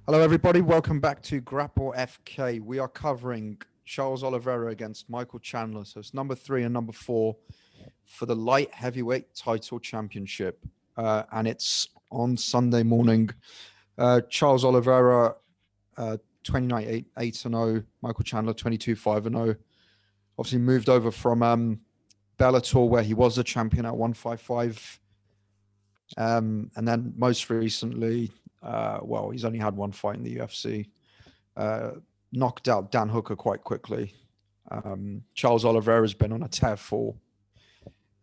Hello, everybody. Welcome back to Grapple FK. We are covering Charles Oliveira against Michael Chandler. So it's number 3 and number 4 for the light heavyweight title championship. And it's on Sunday morning. Charles Oliveira, 29 8-0. Michael Chandler, 22-5-0. Obviously moved over from Bellator, where he was the champion at 155. And then most recently, he's only had one fight in the UFC. Knocked out Dan Hooker quite quickly. Charles Oliveira has been on a tear for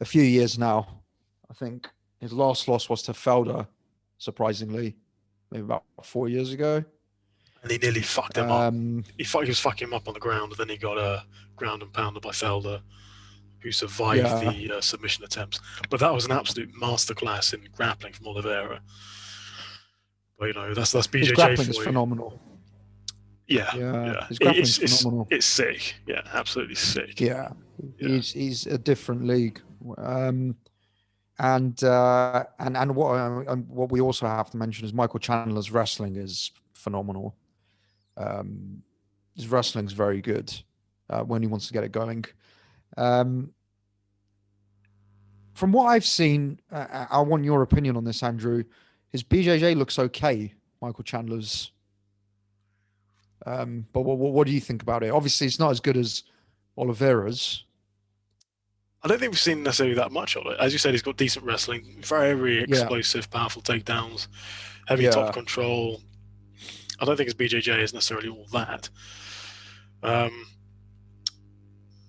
a few years now. I think his last loss was to Felder, surprisingly, maybe about 4 years ago. And he nearly fucked him up. He was fucking him up on the ground, and then he got ground and pounded by Felder, who survived the submission attempts. But that was an absolute masterclass in grappling from Oliveira. But that's BJJ. His grappling is phenomenal. Yeah. His grappling is phenomenal. It's sick. Yeah, absolutely sick. Yeah. He's a different league. And what we also have to mention is Michael Chandler's wrestling is phenomenal. His wrestling's very good when he wants to get it going. From what I've seen, I want your opinion on this, Andrew. His BJJ looks okay, Michael Chandler's. But what do you think about it? Obviously, it's not as good as Oliveira's. I don't think we've seen necessarily that much of it. As you said, he's got decent wrestling, very explosive, powerful takedowns, heavy top control. I don't think his BJJ is necessarily all that. But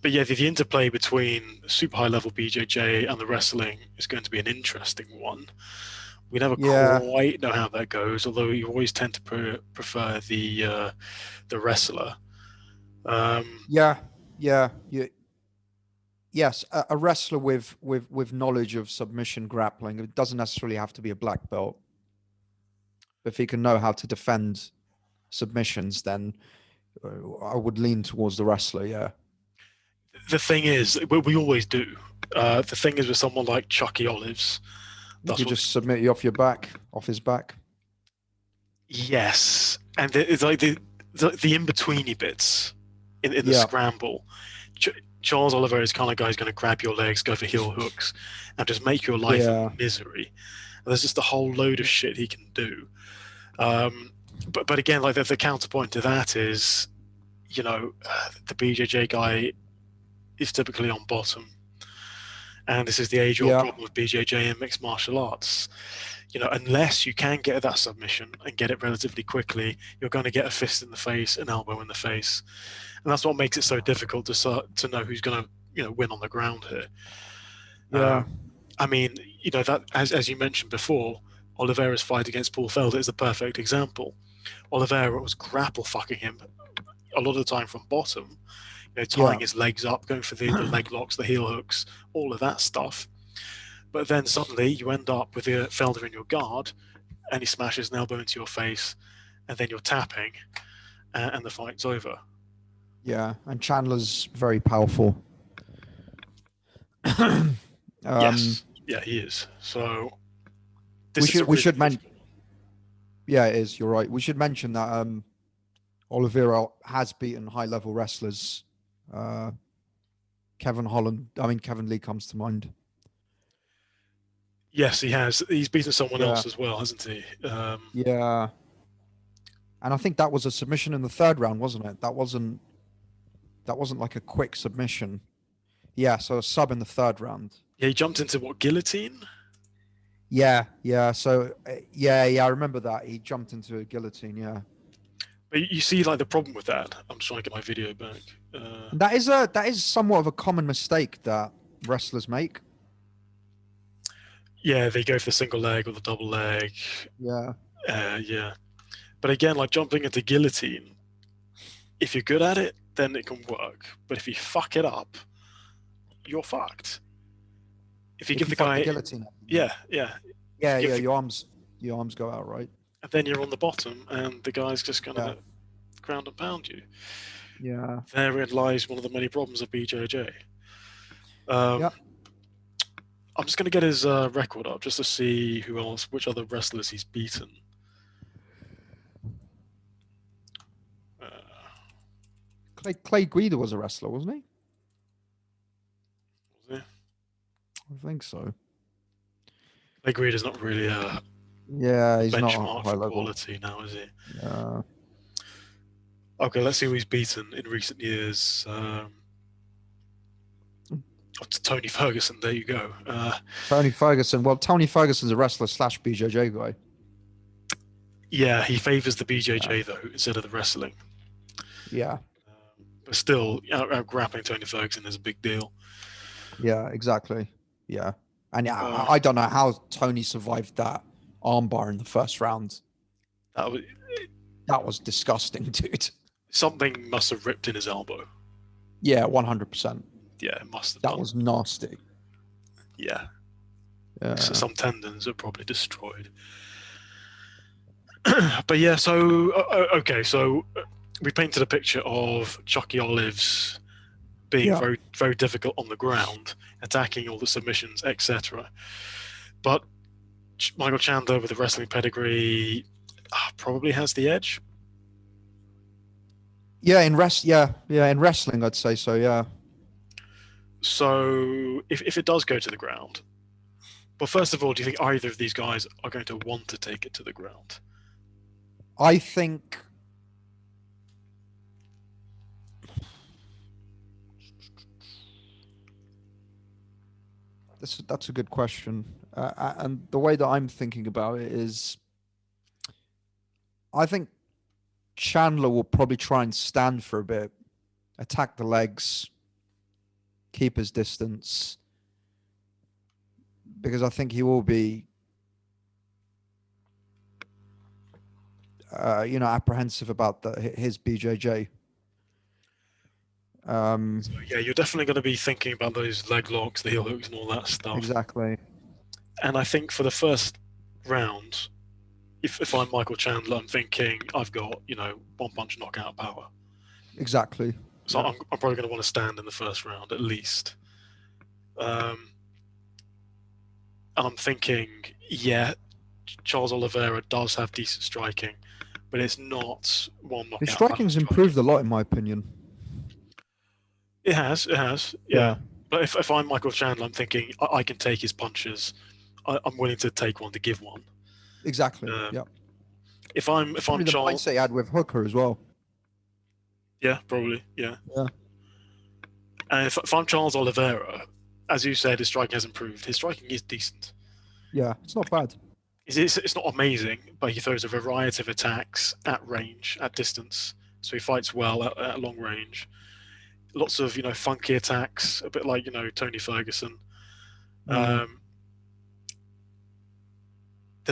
yeah, the interplay between super high level BJJ and the wrestling is going to be an interesting one. We never quite know how that goes, although you always tend to prefer the wrestler. Yes, a wrestler with knowledge of submission grappling. It doesn't necessarily have to be a black belt. If he can know how to defend submissions, then I would lean towards the wrestler, yeah. The thing is, we always do. The thing is with someone like Chucky Olives, he just submit you off his back. Yes, and it's like the in-betweeny bits in the scramble. Charles Oliveira is the kind of guy who's going to grab your legs, go for heel hooks, and just make your life a misery. And there's just a whole load of shit he can do. But again, like the counterpoint to that is, the BJJ guy is typically on bottom. And this is the age-old problem with BJJ and mixed martial arts. Unless you can get that submission and get it relatively quickly, you're going to get a fist in the face, an elbow in the face. And that's what makes it so difficult to know who's going to, win on the ground here. That as you mentioned before, Oliveira's fight against Paul Felder is a perfect example. Oliveira was grapple fucking him a lot of the time from bottom, tying his legs up, going for the leg locks, the heel hooks, all of that stuff. But then suddenly you end up with the Felder in your guard, and he smashes an elbow into your face, and then you're tapping, and the fight's over. Yeah, and Chandler's very powerful. Yes, he is. So we should mention. Yeah, it is. You're right. We should mention that Oliveira has beaten high-level wrestlers. Kevin Lee comes to mind. Yes, he has. He's beaten someone else as well, hasn't he? Yeah. And I think that was a submission in the third round, wasn't it? That wasn't like a quick submission. Yeah, so a sub in the third round. Yeah, he jumped into guillotine? Yeah. So, I remember that. He jumped into a guillotine, yeah. But you see, like, the problem with that. I'm just trying to get my video back. That is somewhat of a common mistake that wrestlers make. Yeah, they go for the single leg or the double leg. Yeah. But again, like jumping into guillotine, if you're good at it, then it can work. But if you fuck it up, you're fucked. If you give the guy guillotine. Yeah. Your arms go out, right? And then you're on the bottom, and the guy's just gonna ground and pound you. Yeah. Therein lies one of the many problems of BJJ. I'm just going to get his record up just to see which other wrestlers he's beaten. Clay Guida was a wrestler, wasn't he? Was I think so. Clay Guida's not really a Yeah, he's not benchmark high for level. quality now, is he? Yeah. Okay, let's see who he's beaten in recent years. Tony Ferguson, there you go. Tony Ferguson. Well, Tony Ferguson's a wrestler / BJJ guy. Yeah, he favours the BJJ though instead of the wrestling. Yeah. But still, grappling Tony Ferguson is a big deal. Yeah, exactly. Yeah. And I don't know how Tony survived that armbar in the first round. That was disgusting, dude. Something must have ripped in his elbow. Yeah, 100%. Yeah, it must have That done. was nasty. Yeah. So some tendons are probably destroyed. But yeah, so okay, so we painted a picture of Chucky Olives being very, very difficult on the ground, attacking all the submissions, etc. But Michael Chandler, with a wrestling pedigree, probably has the edge. Yeah, in wrestling, I'd say so. Yeah. So if it does go to the ground, well, first of all, do you think either of these guys are going to want to take it to the ground? I think that's a good question. And the way that I'm thinking about it is, I think Chandler will probably try and stand for a bit, attack the legs, keep his distance, because I think he will be, apprehensive about his BJJ. So yeah, you're definitely going to be thinking about those leg locks, the heel hooks, and all that stuff. Exactly. And I think for the first round, if I'm Michael Chandler, I'm thinking I've got one punch knockout power. Exactly. So I'm probably going to want to stand in the first round at least. And I'm thinking, yeah, Charles Oliveira does have decent striking, but it's not one knockout. His striking's improved a lot, in my opinion. It has, yeah. But if I'm Michael Chandler, I'm thinking I can take his punches. I'm willing to take one to give one. Exactly. Yeah. If I'm Charles, the mindset he had with Hooker as well. Yeah, probably. Yeah. Yeah. And if I'm Charles Oliveira, as you said, his striking has improved. His striking is decent. Yeah, it's not bad. It's not amazing, but he throws a variety of attacks at range, at distance. So he fights well at long range. Lots of funky attacks, a bit like Tony Ferguson. There's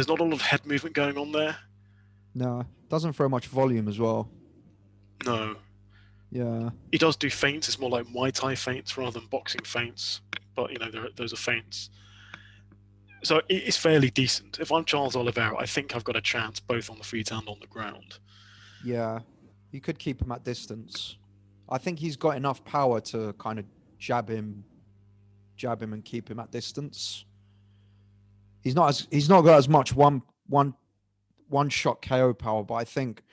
not a lot of head movement going on there. No, doesn't throw much volume as well. No. Yeah. He does do feints. It's more like Muay Thai feints rather than boxing feints. But those are feints. So it's fairly decent. If I'm Charles Oliveira, I think I've got a chance both on the feet and on the ground. Yeah, you could keep him at distance. I think he's got enough power to kind of jab him and keep him at distance. He's not got as much one shot KO power, but I think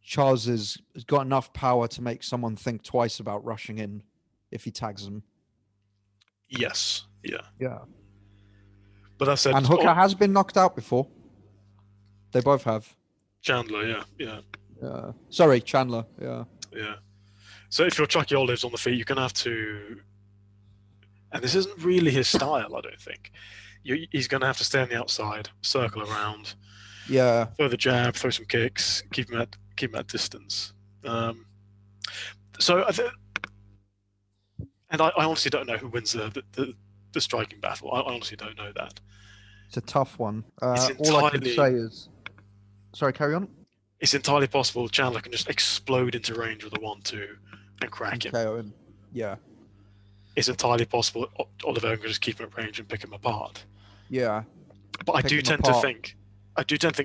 Charles has got enough power to make someone think twice about rushing in if he tags him. Yes. Yeah. Yeah. But that said, and Hooker has been knocked out before. They both have. Chandler, yeah. Sorry, Chandler, yeah. Yeah. So if you're Chucky Olives on the feet, you're going to have to... And this isn't really his style, I don't think. He's going to have to stay on the outside, circle around. Yeah. Throw the jab, throw some kicks, keep him at distance. So I honestly don't know who wins the striking battle. I honestly don't know that. It's a tough one. All I can say is... Sorry, carry on. It's entirely possible Chandler can just explode into range with a 1-2 and crack him. KO him. Yeah. It's entirely possible Oliveira can just keep him at range and pick him apart. Yeah. But I do tend to think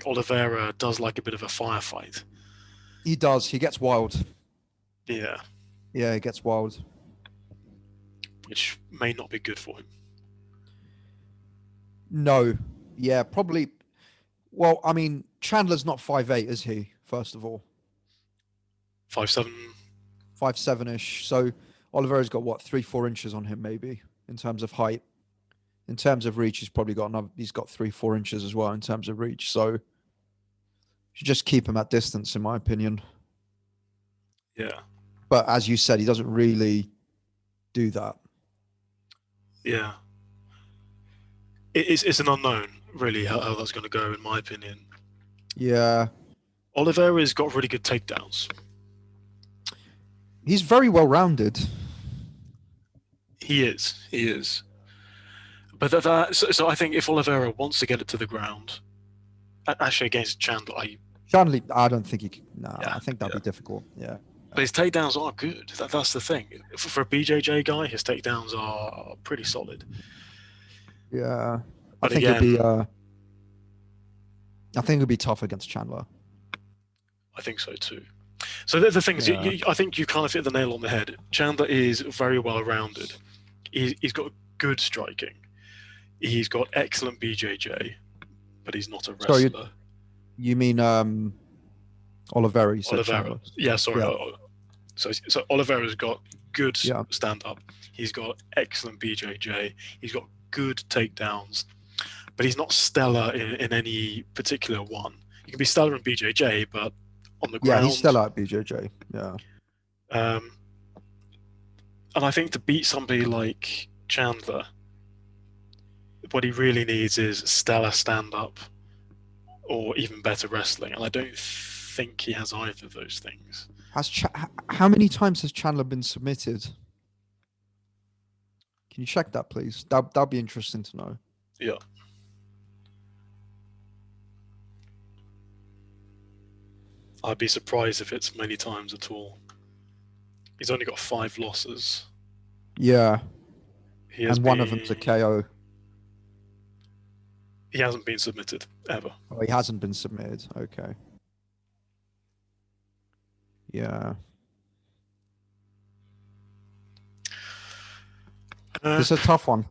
Oliveira does like a bit of a firefight. He does. He gets wild. Yeah. Yeah, he gets wild. Which may not be good for him. No. Yeah, probably. Well, I mean, Chandler's not 5'8", is he? First of all. 5'7". 5'7" So Oliveira's got what, 3-4 inches on him maybe in terms of height. In terms of reach, he's probably got another. He's got 3-4 inches as well in terms of reach. So you should just keep him at distance, in my opinion. Yeah. But as you said, he doesn't really do that. Yeah. It's an unknown, really, how that's going to go, in my opinion. Yeah. Oliveira's got really good takedowns. He's very well-rounded. He is. But so I think if Oliveira wants to get it to the ground, actually against Chandler, I don't think he can. No, Yeah, I think that'd be difficult. Yeah. But his takedowns are good. That's the thing. For a BJJ guy, his takedowns are pretty solid. Yeah. But I think it'd be tough against Chandler. I think so too. So the thing is, I think you kind of hit the nail on the head. Chandler is very well-rounded. He's got good striking. He's got excellent BJJ, but he's not a wrestler. Sorry, you mean Oliveira? You said Oliveira. Chandler. Yeah, sorry. Yeah. So Oliveira's got good stand-up. He's got excellent BJJ. He's got good takedowns, but he's not stellar in any particular one. He can be stellar in BJJ, but on the ground... Yeah, he's stellar at BJJ. Yeah. And I think to beat somebody like Chandler, what he really needs is stellar stand-up or even better wrestling, and I don't think he has either of those things. How many times has Chandler been submitted? Can you check that, please? That'd be interesting to know. Yeah. I'd be surprised if it's many times at all. He's only got 5 losses. Yeah. And one of them's a KO. He hasn't been submitted, ever. Oh, he hasn't been submitted. Okay. Yeah. This is a tough one.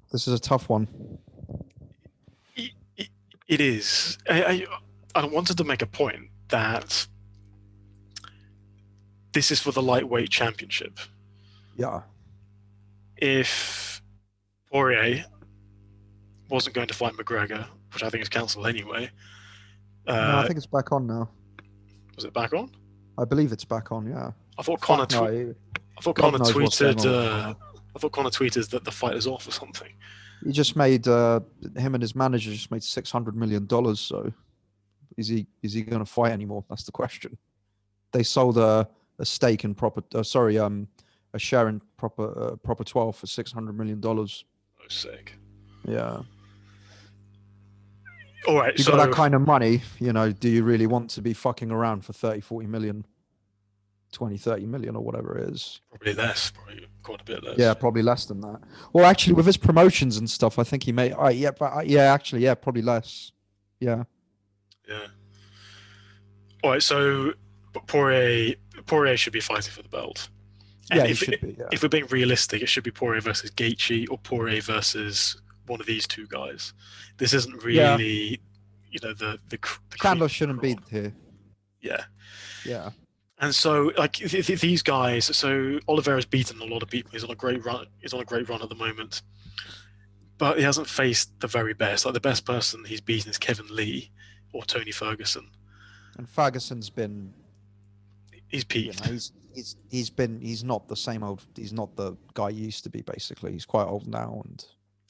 It is. I wanted to make a point that this is for the lightweight championship. Yeah. If Poirier wasn't going to fight McGregor, which I think is cancelled anyway. No, I think it's back on now. Was it back on? I believe it's back on. Yeah. I thought Conor tweeted. I thought Conor tweeted that the fight is off or something. He just made him and his manager just made $600 million. So is he going to fight anymore? That's the question. They sold a stake in a share in Proper 12 for $600 million. Oh, sick. Yeah. All right. You got that kind of money, do you really want to be fucking around for 30, 40 million, 20, 30 million or whatever it is? Probably less, probably quite a bit less. Yeah, probably less than that. Well, actually, with his promotions and stuff, I think he may. Probably less. Yeah. Yeah. All right. So, Poirier should be fighting for the belt. And he should be. Yeah. If we're being realistic, it should be Poirier versus Gaethje or Poirier versus one of these two guys. This isn't really, the Chandler shouldn't be here. Yeah. Yeah. And so, these guys. So Oliveira's beaten a lot of people. He's on a great run. He's on a great run at the moment, but he hasn't faced the very best. Like the best person he's beaten is Kevin Lee or Tony Ferguson. And Ferguson's been. He's peaked. He's not the same old. He's not the guy he used to be. Basically, he's quite old now, and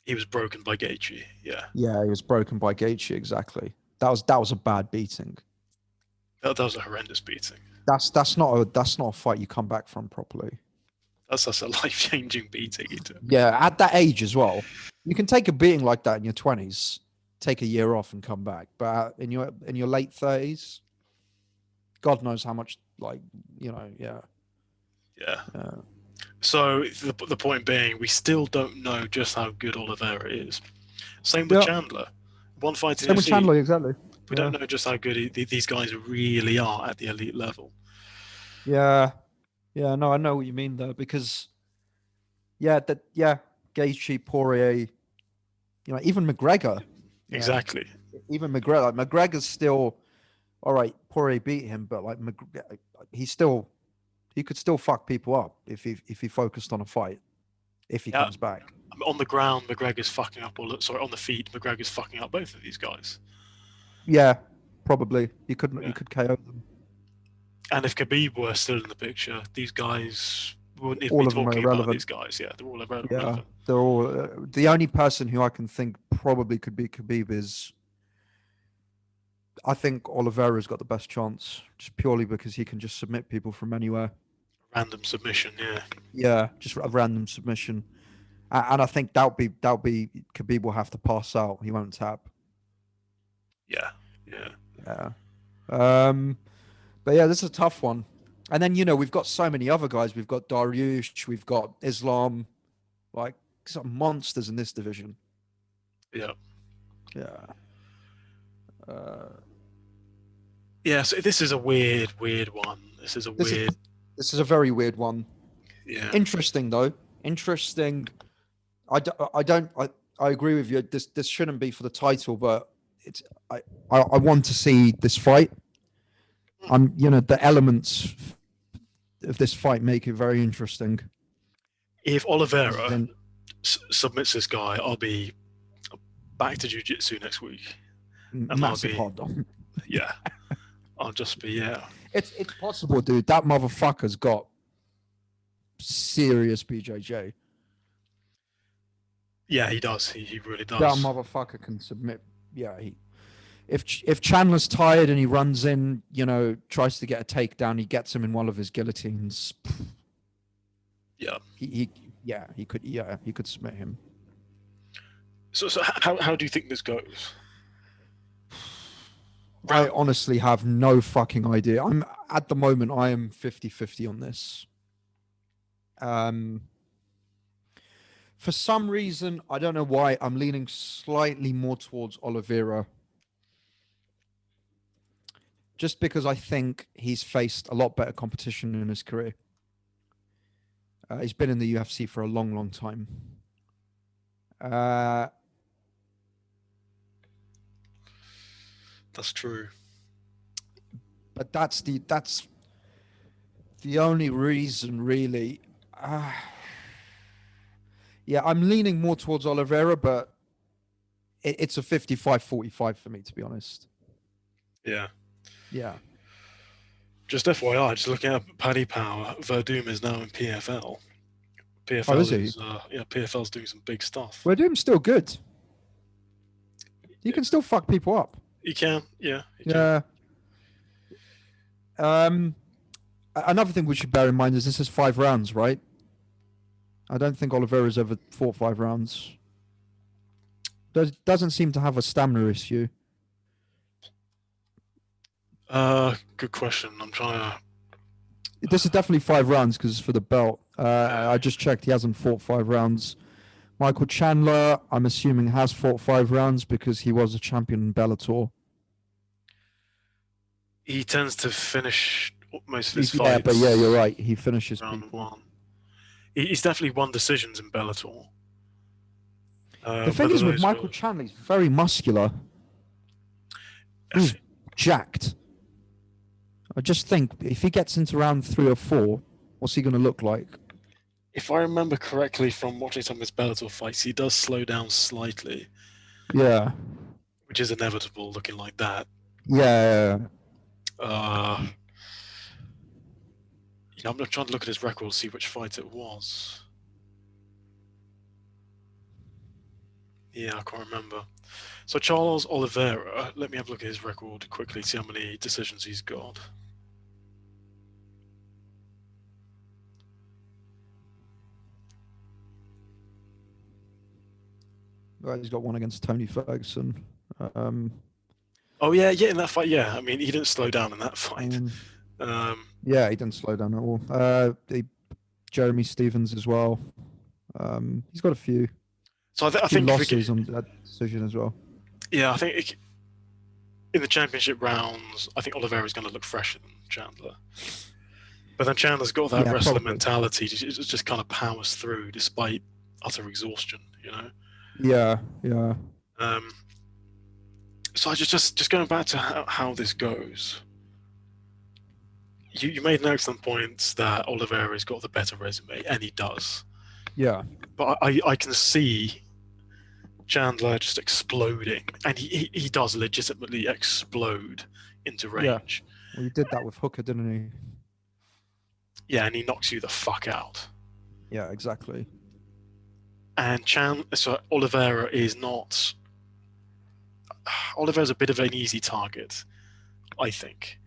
he was broken by Gaethje. Yeah. Yeah, he was broken by Gaethje. Exactly. That was a bad beating. That was a horrendous beating. That's not a fight you come back from properly. That's a life-changing beating. Yeah, at that age as well. You can take a beating like that in your 20s, take a year off and come back. But in your late 30s, God knows how much. Yeah. So the point being, we still don't know just how good Oliveira is. Same with Chandler. One fight in Same with Chandler, exactly. We don't know just how good these guys really are at the elite level. Yeah. Yeah, no, I know what you mean though, because Gaethje, Poirier, even McGregor. Exactly. Even McGregor. McGregor's still all right. Poirier beat him, but he's still He could still fuck people up if he focused on a fight, if he comes back. On the ground, McGregor's fucking up, on the feet, McGregor's fucking up both of these guys. Yeah, probably. You could KO them. And if Khabib were still in the picture, these guys wouldn't even All be of them are talking about irrelevant. these guys. Yeah, they're all irrelevant. Yeah, they're all. The only person who I can think probably could beat Khabib is, I think Oliveira's got the best chance, just purely because he can just submit people from anywhere. Random submission, yeah. Yeah, just a random submission, and I think that'll be Khabib will have to pass out. He won't tap. Yeah. But yeah, this is a tough one. And then we've got so many other guys. We've got Dariush, we've got Islam, like some monsters in this division. Yeah. Yeah. So this is a weird one. This is a very weird one. Yeah. Interesting though. Interesting. I agree with you. This shouldn't be for the title, but I want to see this fight. The elements of this fight make it very interesting. If Oliveira submits this guy, I'll be back to jiu-jitsu next week. Massive hard on. Yeah. I'll just be, yeah. It's possible, dude. That motherfucker's got serious BJJ. Yeah, he does. He really does. That motherfucker can submit. Yeah, if Chandler's tired and he runs in, tries to get a takedown, he gets him in one of his guillotines. Yeah. He could submit him. So how do you think this goes? I honestly have no fucking idea. At the moment I am 50-50 on this. For some reason, I don't know why, I'm leaning slightly more towards Oliveira. Just because I think he's faced a lot better competition in his career. He's been in the UFC for a long, long time. That's true. But that's the only reason, really. Yeah, I'm leaning more towards Oliveira, but it's a 55-45 for me, to be honest. Yeah. Yeah. Just FYI, just looking at Paddy Power, Verdum is now in PFL. PFL is he? PFL's doing some big stuff. Verdum's still good. You can still fuck people up. You can, yeah. Yeah. Another thing we should bear in mind is this is 5 rounds, right? I don't think Oliveira's ever fought 5 rounds. Doesn't seem to have a stamina issue. Good question. I'm trying to... This is definitely 5 rounds because it's for the belt. I just checked. He hasn't fought 5 rounds. Michael Chandler, I'm assuming, has fought 5 rounds because he was a champion in Bellator. He tends to finish most of his fights. Yeah, but yeah, you're right. He finishes round people. 1. He's definitely won decisions in Bellator. The thing is with Michael Chandler, he's very muscular. He's jacked. I just think if he gets into round 3 or 4, what's he going to look like? If I remember correctly from watching some of his Bellator fights, he does slow down slightly. Yeah. Which is inevitable looking like that. Yeah. I'm trying to look at his record, see which fight it was. Yeah, I can't remember. So Charles Oliveira, let me have a look at his record quickly, see how many decisions he's got. Well, he's got one against Tony Ferguson. Oh yeah, in that fight, yeah. I mean, he didn't slow down in that fight. Yeah, he didn't slow down at all. Jeremy Stevens as well. He's got a few. So I think losses on that decision as well. Yeah, I think in the championship rounds, I think Oliveira is going to look fresher than Chandler. But then Chandler's got that wrestler mentality. It just kind of powers through despite utter exhaustion, Yeah. So I just going back to how this goes. you made an excellent point that Oliveira's got the better resume, and he does. Yeah. But I can see Chandler just exploding, and he does legitimately explode into Yeah. range. Well, he did that with Hooker, didn't he? Yeah, and he knocks you the fuck out. Yeah, exactly. And so Oliveira is not. Oliveira's a bit of an easy target, I think.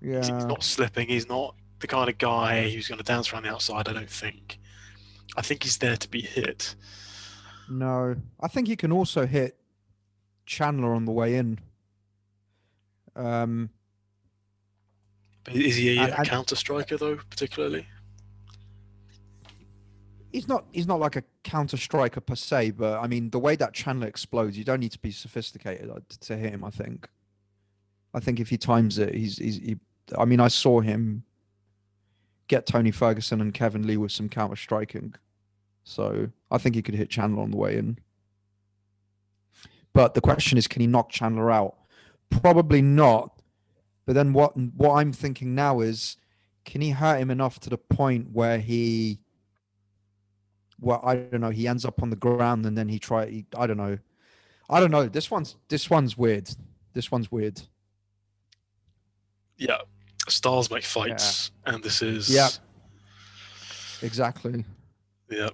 He's Yeah. not slipping. He's not the kind of guy who's going to dance around the outside. I don't think. I think he's there to be hit. No. I think he can also hit Chandler on the way in. Um, But is he a and counter striker though, particularly? he's not like a counter striker per se, but I mean the way that Chandler explodes, you don't need to be sophisticated to hit him. I think if he times it, I mean, I saw him get Tony Ferguson and Kevin Lee with some counter striking, so I think he could hit Chandler on the way in. But the question is, can he knock Chandler out? Probably not. But then what I'm thinking now is, can he hurt him enough to the point where I don't know, he ends up on the ground and then I don't know. I don't know. This one's weird. This one's weird. Yeah, stars make Yeah. fights, and this is. Yeah. Exactly. Yeah.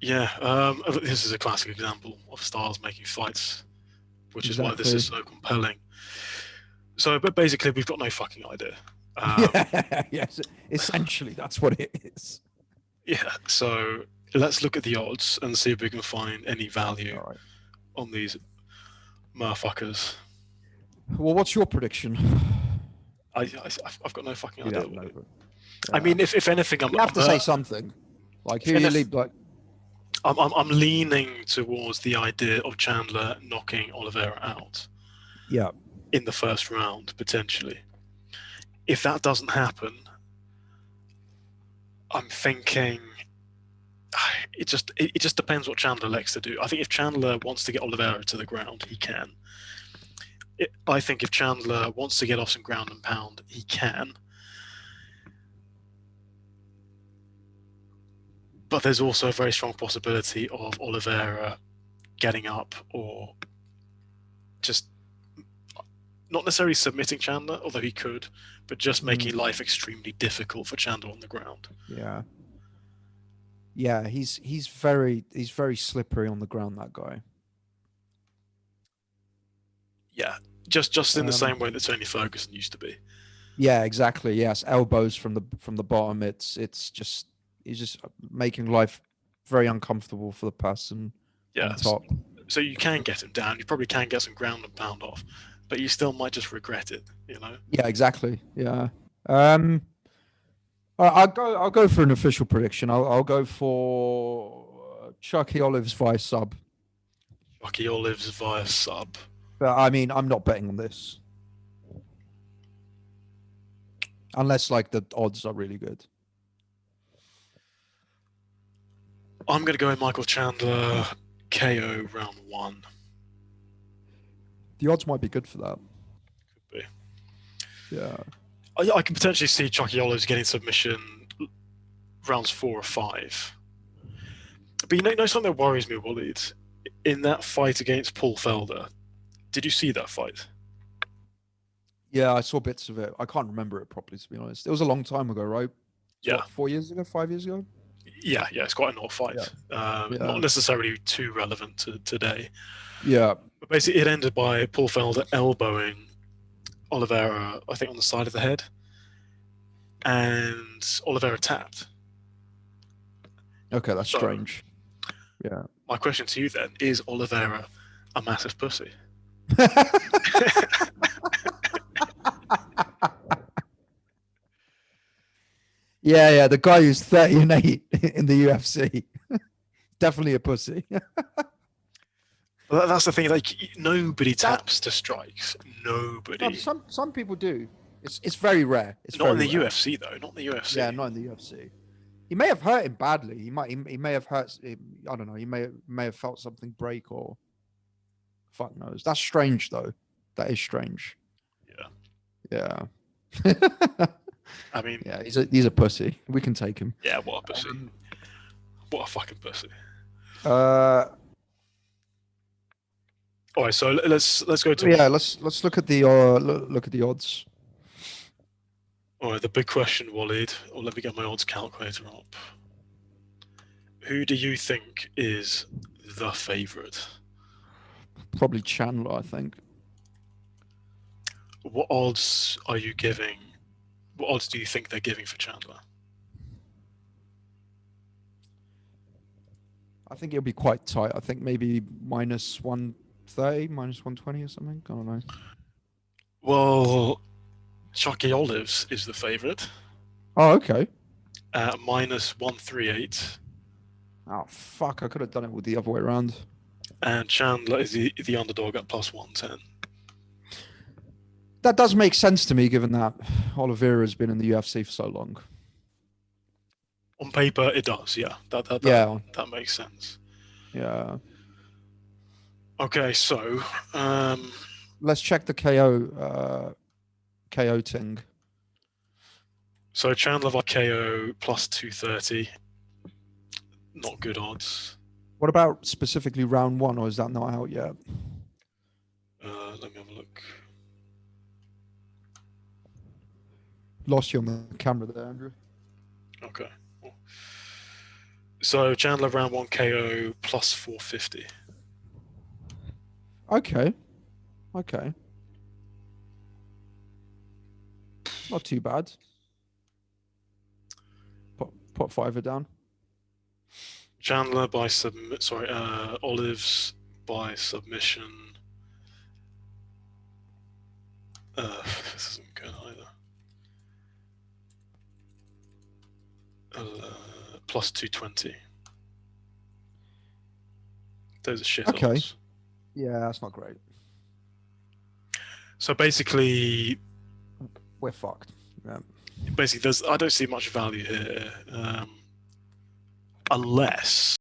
Yeah. This is a classic example of stars making fights, which is why this is so compelling. So, but basically, we've got no fucking idea. Yeah. Yes. Essentially, that's what it is. Yeah. So let's look at the odds and see if we can find any value on these motherfuckers. Well, what's your prediction? I've got no fucking idea. Yeah. I mean, if anything, you have to say something. Like who you leave? Like I'm leaning towards the idea of Chandler knocking Oliveira out. Yeah. In the first round, potentially. If that doesn't happen, I'm thinking it just depends what Chandler likes to do. I think if Chandler wants to get Oliveira to the ground, he can. I think if Chandler wants to get off some ground and pound, he can. But there's also a very strong possibility of Oliveira getting up or just not necessarily submitting Chandler, although he could, but just making life extremely difficult for Chandler on the ground. Yeah. Yeah, he's very slippery on the ground, that guy. Yeah, just in the same way that Tony Ferguson used to be. Yeah, exactly. Yes, elbows from the bottom. He's just making life very uncomfortable for the person on top. So you can get him down. You probably can get some ground and pound off, but you still might just regret it. You know. Yeah, exactly. Yeah. I'll go for an official prediction. I'll go for Chucky Olives via sub. Chucky Olives via sub. But I mean, I'm not betting on this. Unless like the odds are really good. I'm going to go with Michael Chandler KO round 1. The odds might be good for that. Could be. Yeah. I can potentially see Chucky Olives getting submission rounds 4 or 5. But you know something that worries me, Waleed? In that fight against Paul Felder, did you see that fight? Yeah, I saw bits of it. I can't remember it properly, to be honest. It was a long time ago, right? Yeah. What, 4 years ago? 5 years ago? Yeah, it's quite an old fight. Yeah. Not necessarily too relevant to today. Yeah. But basically, it ended by Paul Felder elbowing Oliveira, I think, on the side of the head. And Oliveira tapped. Okay, that's strange. Yeah. My question to you then, is Oliveira a massive pussy? Yeah, the guy who's 30-8 in the UFC. Definitely a pussy. Well, that's the thing. Like nobody taps to strikes. Nobody. No, some people do. It's very rare. It's not in the rare. UFC though. Not in the UFC. Yeah, not in the UFC. He may have hurt him badly. He may have hurt. I don't know. He may have felt something break or fuck knows. That's strange though. That is strange. Yeah. Yeah. I mean, yeah, he's a pussy. We can take him. yeah, what a pussy. What a fucking pussy. Uh, All right, so let's go to yeah, let's look at the look at the odds. all right. The big question, Waleed. Or let me get my odds calculator up. Who do you think is the favourite? Probably Chandler, I think. What odds are you giving? What odds do you think they're giving for Chandler? I think it'll be quite tight. I think maybe minus 130, minus 120 or something. I don't know. Well, Chucky Olives is the favourite Oh, okay. at minus 138. Oh, fuck. I could have done it with the other way around. And Chandler is the underdog at plus 110. That does make sense to me, given that Oliveira has been in the UFC for so long. On paper, it does, yeah. That makes sense. Yeah. Okay, so let's check the KO thing. So Chandler by KO plus 230. Not good odds. What about specifically round one, or is that not out yet? Let me have a look. Lost you on the camera there, Andrew. Okay. So Chandler round one KO plus 450. Okay. Not too bad. Put fiver down. Chandler by Olives by submission. This isn't good either. Plus 220. Those are shit odds. Yeah, that's not great. So basically, we're fucked. Yeah. Basically, I don't see much value here, unless